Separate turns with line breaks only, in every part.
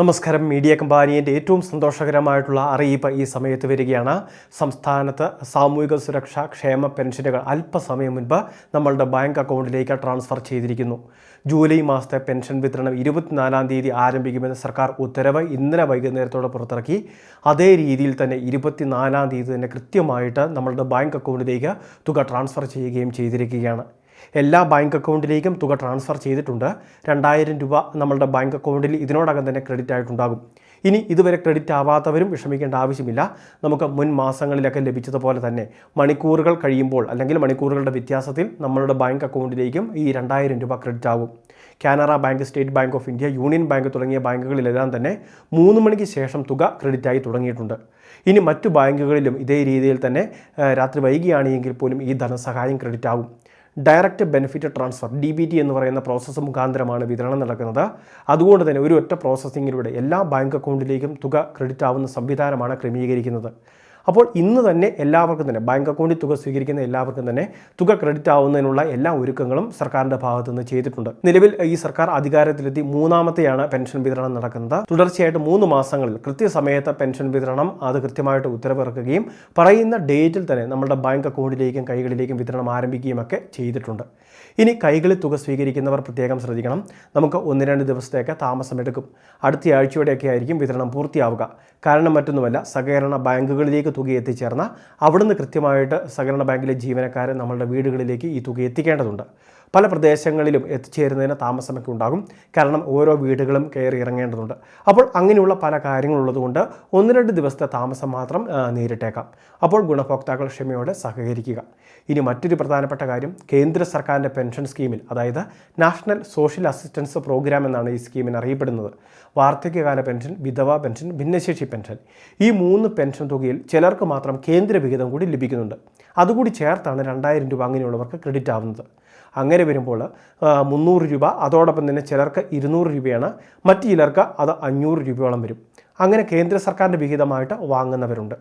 നമസ്കാരം. മീഡിയ കമ്പാനിയുടെ ഏറ്റവും സന്തോഷകരമായിട്ടുള്ള അറിയിപ്പ് ഈ സമയത്ത് വരികയാണ്. സംസ്ഥാനത്ത് സാമൂഹിക സുരക്ഷാ ക്ഷേമ പെൻഷനുകൾ അല്പസമയം മുൻപ് നമ്മളുടെ ബാങ്ക് അക്കൗണ്ടിലേക്ക് ട്രാൻസ്ഫർ ചെയ്തിരിക്കുന്നു. ജൂലൈ മാസത്തെ പെൻഷൻ വിതരണം 24-ാം തീയതി ആരംഭിക്കുമെന്ന് സർക്കാർ ഉത്തരവ് ഇന്നലെ വൈകുന്നേരത്തോടെ പുറത്തിറക്കി. അതേ രീതിയിൽ തന്നെ 24-ാം തീയതി തന്നെ കൃത്യമായിട്ട് നമ്മളുടെ ബാങ്ക് അക്കൗണ്ടിലേക്ക് തുക ട്രാൻസ്ഫർ ചെയ്യുകയും ചെയ്തിരിക്കുകയാണ്. എല്ലാ ബാങ്ക് അക്കൗണ്ടിലേക്കും തുക ട്രാൻസ്ഫർ ചെയ്തിട്ടുണ്ട്. 2000 രൂപ നമ്മളുടെ ബാങ്ക് അക്കൗണ്ടിൽ ഇതിനോടകം തന്നെ ക്രെഡിറ്റ് ആയിട്ടുണ്ടാകും. ഇനി ഇതുവരെ ക്രെഡിറ്റ് ആവാത്തവരും വിഷമിക്കേണ്ട ആവശ്യമില്ല. നമുക്ക് മുൻ മാസങ്ങളിലൊക്കെ ലഭിച്ചതുപോലെ തന്നെ മണിക്കൂറുകൾ കഴിയുമ്പോൾ അല്ലെങ്കിൽ മണിക്കൂറുകളുടെ വ്യത്യാസത്തിൽ നമ്മളുടെ ബാങ്ക് അക്കൗണ്ടിലേക്കും ഈ 2000 രൂപ ക്രെഡിറ്റ് ആകും. Canara bank, state bank of India, union bank തുടങ്ങിയ ബാങ്കുകളിലെല്ലാം തന്നെ 3 മണിക്ക് ശേഷം തുക ക്രെഡിറ്റായി തുടങ്ങിയിട്ടുണ്ട്. ഇനി മറ്റു ബാങ്കുകളിലും ഇതേ രീതിയിൽ തന്നെ രാത്രി വൈകിയാണെങ്കിൽ പോലും ഈ ധനസഹായം ക്രെഡിറ്റ് ആകും. ഡയറക്റ്റ് ബെനിഫിറ്റ് ട്രാൻസ്ഫർ DBT എന്ന് പറയുന്ന പ്രോസസ്സ് മുഖാന്തരമാണ് വിതരണം നടക്കുന്നത്. അതുകൊണ്ട് തന്നെ ഒരു ഒറ്റ പ്രോസസ്സിങ്ങിലൂടെ എല്ലാ ബാങ്ക് അക്കൗണ്ടിലേക്കും തുക ക്രെഡിറ്റ് ആവുന്ന സംവിധാനമാണ് ക്രമീകരിക്കുന്നത്. അപ്പോൾ ഇന്ന് തന്നെ എല്ലാവർക്കും തന്നെ ബാങ്ക് അക്കൗണ്ടിൽ തുക സ്വീകരിക്കുന്ന എല്ലാവർക്കും തന്നെ തുക ക്രെഡിറ്റ് ആവുന്നതിനുള്ള എല്ലാ ഒരുക്കങ്ങളും സർക്കാരിൻ്റെ ഭാഗത്തു നിന്ന് ചെയ്തിട്ടുണ്ട്. നിലവിൽ ഈ സർക്കാർ അധികാരത്തിലെത്തി 3ാമത്തെയാണ് പെൻഷൻ വിതരണം നടക്കുന്നത്. തുടർച്ചയായിട്ട് 3 മാസങ്ങളിൽ കൃത്യസമയത്ത് പെൻഷൻ വിതരണം അത് കൃത്യമായിട്ട് ഉത്തരവിറക്കുകയും പറയുന്ന ഡേറ്റിൽ തന്നെ നമ്മുടെ ബാങ്ക് അക്കൗണ്ടിലേക്കും കൈകളിലേക്കും വിതരണം ആരംഭിക്കുകയും ഒക്കെ ചെയ്തിട്ടുണ്ട്. ഇനി കൈകളിൽ തുക സ്വീകരിക്കുന്നവർ പ്രത്യേകം ശ്രദ്ധിക്കണം. നമുക്ക് 1-2 ദിവസത്തേക്ക് താമസമെടുക്കും. അടുത്ത ആഴ്ചയോടെയൊക്കെ ആയിരിക്കും വിതരണം പൂർത്തിയാവുക. കാരണം മറ്റൊന്നുമല്ല, സഹകരണ ബാങ്കുകളിലേക്ക് തുക എത്തിച്ചേർന്ന അവിടുന്ന് കൃത്യമായിട്ട് സഹകരണ ബാങ്കിലെ ജീവനക്കാരെ നമ്മളുടെ വീടുകളിലേക്ക് ഈ തുക എത്തിക്കേണ്ടതുണ്ട്. പല പ്രദേശങ്ങളിലും എത്തിച്ചേരുന്നതിന് താമസമൊക്കെ ഉണ്ടാകും. കാരണം ഓരോ വീടുകളും കയറി ഇറങ്ങേണ്ടതുണ്ട്. അപ്പോൾ അങ്ങനെയുള്ള പല കാര്യങ്ങളുള്ളതുകൊണ്ട് 1-2 ദിവസത്തെ താമസം മാത്രം നേരിട്ടേക്കാം. അപ്പോൾ ഗുണഭോക്താക്കൾ ക്ഷമയോടെ സഹകരിക്കുക. ഇനി മറ്റൊരു പ്രധാനപ്പെട്ട കാര്യം, കേന്ദ്ര സർക്കാരിൻ്റെ പെൻഷൻ സ്കീമിൽ, അതായത് നാഷണൽ സോഷ്യൽ അസിസ്റ്റൻസ് പ്രോഗ്രാം എന്നാണ് ഈ സ്കീമിന് അറിയപ്പെടുന്നത്. വാർദ്ധക്യകാല പെൻഷൻ, വിധവാ പെൻഷൻ, ഭിന്നശേഷി പെൻഷൻ, ഈ 3 പെൻഷൻ തുകയിൽ ചിലർക്ക് മാത്രം കേന്ദ്ര വിഹിതം കൂടി ലഭിക്കുന്നുണ്ട്. അതുകൂടി ചേർത്താണ് 2000 രൂപ അങ്ങനെയുള്ളവർക്ക് ക്രെഡിറ്റ് ആവുന്നത്. അങ്ങനെ വരുമ്പോൾ 300 രൂപ, അതോടൊപ്പം തന്നെ ചിലർക്ക് 200 രൂപയാണ്, മറ്റു ചിലർക്ക് അത് 500 രൂപയോളം വരും. അങ്ങനെ കേന്ദ്ര സർക്കാരിൻ്റെ വിഹിതമായിട്ട് വാങ്ങുന്നവരുണ്ട്.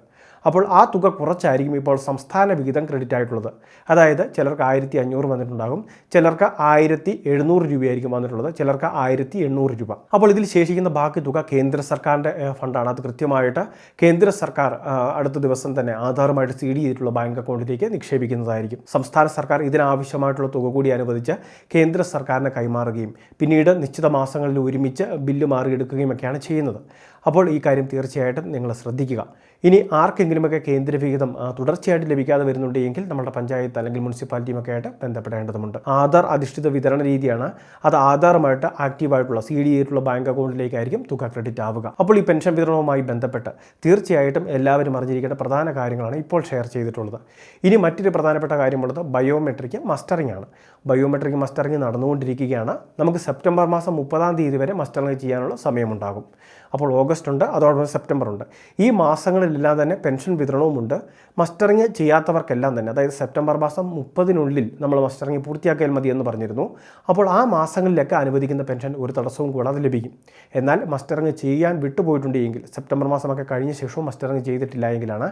അപ്പോൾ ആ തുക കുറച്ചായിരിക്കും ഇപ്പോൾ സംസ്ഥാന വിഹിതം ക്രെഡിറ്റ് ആയിട്ടുള്ളത്. അതായത് ചിലർക്ക് 1500 വന്നിട്ടുണ്ടാകും, ചിലർക്ക് 1700 രൂപയായിരിക്കും വന്നിട്ടുള്ളത്, ചിലർക്ക് 1800 രൂപ. അപ്പോൾ ഇതിൽ ശേഷിക്കുന്ന ബാക്കി തുക കേന്ദ്ര സർക്കാരിൻ്റെ ഫണ്ടാണ്. അത് കൃത്യമായിട്ട് കേന്ദ്ര സർക്കാർ അടുത്ത ദിവസം തന്നെ ആധാറുമായിട്ട് CD ചെയ്തിട്ടുള്ള ബാങ്ക് അക്കൗണ്ടിലേക്ക് നിക്ഷേപിക്കുന്നതായിരിക്കും. സംസ്ഥാന സർക്കാർ ഇതിനാവശ്യമായിട്ടുള്ള തുക കൂടി അനുവദിച്ച് കേന്ദ്ര സർക്കാരിന് കൈമാറുകയും പിന്നീട് നിശ്ചിത മാസങ്ങളിൽ ഒരുമിച്ച് ബില്ല് മാറിയെടുക്കുകയും ഒക്കെയാണ് ചെയ്യുന്നത്. അപ്പോൾ ഈ കാര്യം തീർച്ചയായിട്ടും നിങ്ങൾ ശ്രദ്ധിക്കുക. ഇനി ആർക്കെങ്കിലുമൊക്കെ കേന്ദ്ര വിഹിതം തുടർച്ചയായിട്ട് ലഭിക്കാതെ വരുന്നുണ്ടെങ്കിൽ നമ്മുടെ പഞ്ചായത്ത് അല്ലെങ്കിൽ മുനിസിപ്പാലിറ്റിയുമൊക്കെ ആയിട്ട് ബന്ധപ്പെടേണ്ടതുണ്ട്. ആധാർ അധിഷ്ഠിത വിതരണ രീതിയാണ്. അത് ആധാറുമായിട്ട് ആക്റ്റീവായിട്ടുള്ള CD ചെയ്തിട്ടുള്ള ബാങ്ക് അക്കൗണ്ടിലേക്കായിരിക്കും തുക ക്രെഡിറ്റ് ആവുക. അപ്പോൾ ഈ പെൻഷൻ വിതരണവുമായി ബന്ധപ്പെട്ട് തീർച്ചയായിട്ടും എല്ലാവരും അറിഞ്ഞിരിക്കേണ്ട പ്രധാന കാര്യങ്ങളാണ് ഇപ്പോൾ ഷെയർ ചെയ്തിട്ടുള്ളത്. ഇനി മറ്റൊരു പ്രധാനപ്പെട്ട കാര്യമുള്ളത് ബയോമെട്രിക് മസ്റ്ററിംഗ് ആണ്. ബയോമെട്രിക് മസ്റ്ററിംഗ് നടന്നുകൊണ്ടിരിക്കുകയാണ്. നമുക്ക് സെപ്റ്റംബർ മാസം 30-ാം തീയതി വരെ മസ്റ്ററിംഗ് ചെയ്യാനുള്ള സമയമുണ്ടാകും. അപ്പോൾ ഓഗസ്റ്റ് ഉണ്ട്, അതോടൊപ്പം സെപ്റ്റംബർ ഉണ്ട്. ഈ മാസങ്ങളിലെല്ലാം തന്നെ പെൻഷൻ വിതരണവുമുണ്ട്. മസ്റ്ററിങ് ചെയ്യാത്തവർക്കെല്ലാം തന്നെ, അതായത് സെപ്റ്റംബർ മാസം 30-നുള്ളിൽ നമ്മൾ മസ്റ്ററിങ് പൂർത്തിയാക്കിയാൽ മതി എന്ന് പറഞ്ഞിരുന്നു. അപ്പോൾ ആ മാസങ്ങളിലൊക്കെ അനുവദിക്കുന്ന പെൻഷൻ ഒരു തടസ്സവും കൂടാതെ ലഭിക്കും. എന്നാൽ മസ്റ്ററിങ് ചെയ്യാൻ വിട്ടുപോയിട്ടുണ്ടെങ്കിൽ, സെപ്റ്റംബർ മാസമൊക്കെ കഴിഞ്ഞ ശേഷവും മസ്റ്ററിങ് ചെയ്തിട്ടില്ല എങ്കിലാണ്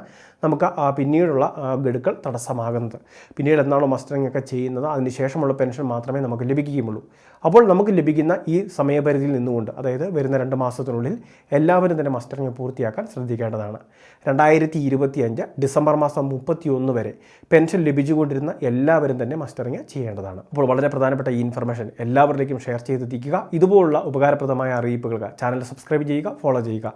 നമുക്ക് പിന്നീടുള്ള ഗഡുക്കൾ തടസ്സമാകുന്നത്. പിന്നീട് എന്നാണോ മസ്റ്ററിങ് ഒക്കെ ചെയ്യുന്നത് അതിന് ശേഷമുള്ള പെൻഷൻ മാത്രമേ നമുക്ക് ലഭിക്കുകയുള്ളൂ. അപ്പോൾ നമുക്ക് ലഭിക്കുന്ന ഈ സമയപരിധിയിൽ നിന്നുകൊണ്ട്, അതായത് വരുന്ന 2 മാസത്തിനുള്ളിൽ എല്ലാവരും തന്നെ മസ്റ്ററിങ് പൂർത്തിയാക്കാൻ ശ്രദ്ധിക്കേണ്ടതാണ്. 2025 ഡിസംബർ മാസം 31 വരെ പെൻഷൻ ലഭിച്ചുകൊണ്ടിരുന്ന എല്ലാവരും തന്നെ മസ്റ്ററിങ് ചെയ്യേണ്ടതാണ്. അപ്പോൾ വളരെ പ്രധാനപ്പെട്ട ഈ ഇൻഫർമേഷൻ എല്ലാവരിലേക്കും ഷെയർ ചെയ്തെത്തിക്കുക. ഇതുപോലുള്ള ഉപകാരപ്രദമായ അറിയിപ്പുകൾക്ക് ചാനൽ സബ്സ്ക്രൈബ് ചെയ്യുക, ഫോളോ ചെയ്യുക.